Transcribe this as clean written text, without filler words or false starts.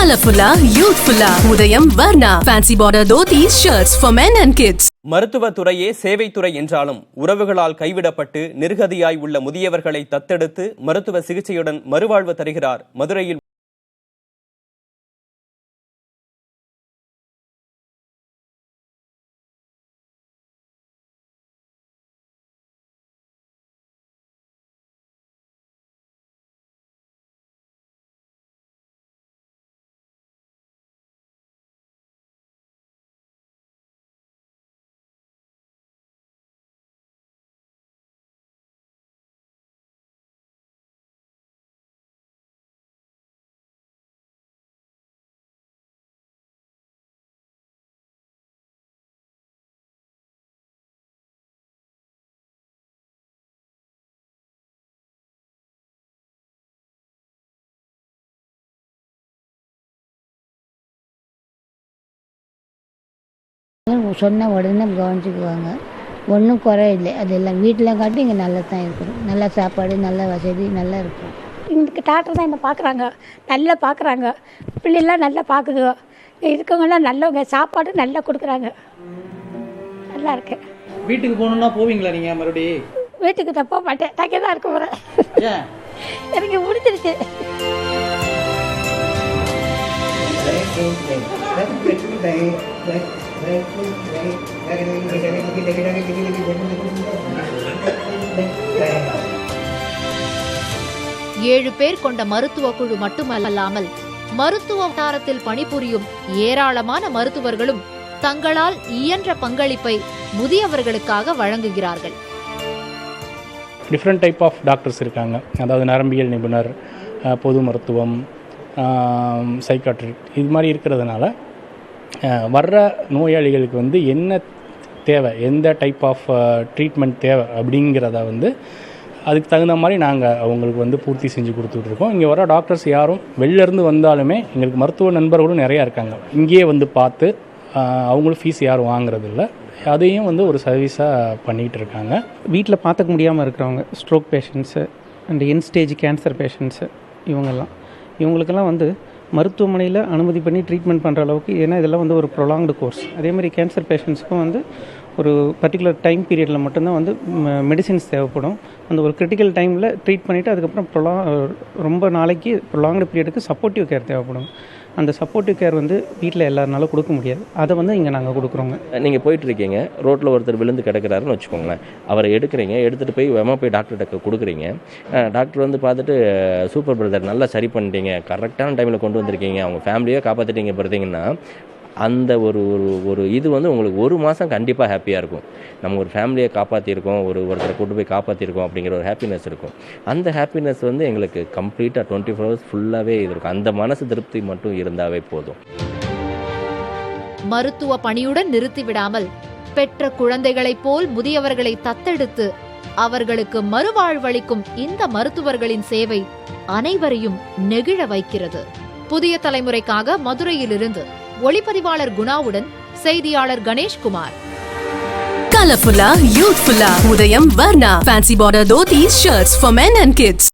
Colorfula, youthfula, Udayam Varna, fancy border dhotis, shirts for men and kids. மருத்துவ துறையே சேவைத்துறை என்றாலும் உறவுகளால் கைவிடப்பட்டு நிர்கதியாய் உள்ள முதியவர்களை தத்தெடுத்து மருத்துவ சிகிச்சையுடன் மறுவாழ்வு தருகிறார் மதுரையில் சொன்ன உடனே கவனிச்சுக்குவாங்க. ஒன்றும் குறை இல்லை. அதெல்லாம் வீட்டில் காட்டி இங்கே நல்லா தான் இருக்கும். நல்ல சாப்பாடு, நல்ல வசதி, நல்லா இருக்கும். இங்கே டாக்டர் தான் என்ன பார்க்குறாங்க, நல்லா பார்க்குறாங்க. பிள்ளைலாம் நல்லா பார்க்குது. இருக்கவங்களாம் நல்லவங்க, சாப்பாடு நல்லா கொடுக்குறாங்க. நல்லா இருக்கு. வீட்டுக்கு போகணுன்னா போவீங்களா நீங்கள் மறுபடியும்? வீட்டுக்கு தான் போக மாட்டேன், தங்கே தான் இருக்க போகிறேன். எனக்கு முடிஞ்சிருச்சு. ஏழு பேர் கொண்ட மருத்துவ குழு மட்டுமல்லாமல் மருத்துவ வட்டாரத்தில் பணிபுரியும் ஏராளமான மருத்துவர்களும் தங்களால் இயன்ற பங்களிப்பை முதியவர்களுக்காக வழங்குகிறார்கள். டிஃப்ரெண்ட் டைப் ஆஃப் டாக்டர்ஸ் இருக்காங்க. அதாவது நரம்பியல் நிபுணர், பொது மருத்துவம், சைக்காட்ரிக், இது மாதிரி இருக்கிறதுனால வர்ற நோயாளிகளுக்கு என்ன தேவை, எந்த டைப் ஆஃப் ட்ரீட்மெண்ட் தேவை அப்படிங்கிறத அதுக்கு தகுந்த மாதிரி நாங்கள் அவங்களுக்கு பூர்த்தி செஞ்சு கொடுத்துட்ருக்கோம். இங்கே வர டாக்டர்ஸ் யாரும் வெளிலேருந்து வந்தாலுமே எங்களுக்கு மருத்துவ நண்பர்களும் நிறையா இருக்காங்க. இங்கேயே பார்த்து அவங்களும் ஃபீஸ் யாரும் வாங்குறதில்ல. அதையும் ஒரு சர்வீஸாக பண்ணிகிட்டு இருக்காங்க. வீட்டில் பார்த்துக்க முடியாமல் இருக்கிறவங்க, stroke patients and N stage cancer patients, இவங்களுக்கெல்லாம் மருத்துவமனையில் அனுமதி பண்ணி ட்ரீட்மெண்ட் பண்ணுற அளவுக்கு, ஏன்னா இதெல்லாம் ஒரு ப்ரொலாங்டு கோர்ஸ். அதேமாதிரி கேன்சர் பேஷண்ட்ஸுக்கும் ஒரு பர்டிகுலர் டைம் பீரியடில் மட்டும்தான் மெடிசின்ஸ் தேவைப்படும். அந்த ஒரு கிரிட்டிக்கல் டைமில் ட்ரீட் பண்ணிவிட்டு அதுக்கப்புறம் ரொம்ப நாளைக்கு ப்ரொலாங்டு பீரியடுக்கு சப்போர்ட்டிவ் கேர் தேவைப்படும். அந்த சப்போர்ட்டிவ் கேர் வீட்டில் எல்லாருனாலும் கொடுக்க முடியாது. அதை இங்கே நாங்கள் கொடுக்குறோங்க. நீங்கள் போயிட்டுருக்கீங்க, ரோட்டில் ஒருத்தர் விழுந்து கிடக்கிறாருன்னு வச்சுக்கோங்களேன். அவரை எடுத்துகிட்டு போய் டாக்டர்கிட்ட கொடுக்குறீங்க. டாக்டர் பார்த்துட்டு சூப்பர் பிரதர், நல்லா சரி பண்ணிட்டீங்க, கரெக்டான டைமில் கொண்டு வந்திருக்கீங்க, அவங்க ஃபேமிலியாக காப்பாற்றிட்டீங்க பார்த்தீங்கன்னா, அந்த ஒரு இது உங்களுக்கு ஒரு மாதம் கண்டிப்பாக ஹாப்பியாக இருக்கும். நம்ம ஒரு ஃபேமிலியை காப்பாற்றிருக்கோம், ஒருத்தரை கொண்டு போய் காப்பாற்றிருக்கோம் அப்படிங்கிற ஒரு ஹாப்பினஸ் இருக்கும். அந்த ஹாப்பினஸ் எங்களுக்கு கம்ப்ளீட்டாக 24 hours ஃபுல்லாகவே இது இருக்கும். அந்த மனசு திருப்தி மட்டும் இருந்தாவே போதும். மருத்துவ பணியுடன் நிறுத்திவிடாமல் பெற்ற குழந்தைகளைப் போல் முதியவர்களை தத்தெடுத்து அவர்களுக்கு மறுவாழ்வளிக்கும் இந்த மருத்துவர்களின் சேவை அனைவரையும் நெகிழ வைக்கிறது. புதிய தலைமுறைக்காக மதுரையிலிருந்து ஒளிப்பதிவாளர் குணாவுடன் செய்தியாளர் Ganeshkumar. Colorfula, youthfula, Udayam Varna, fancy border dhotis, shirts for men and kids.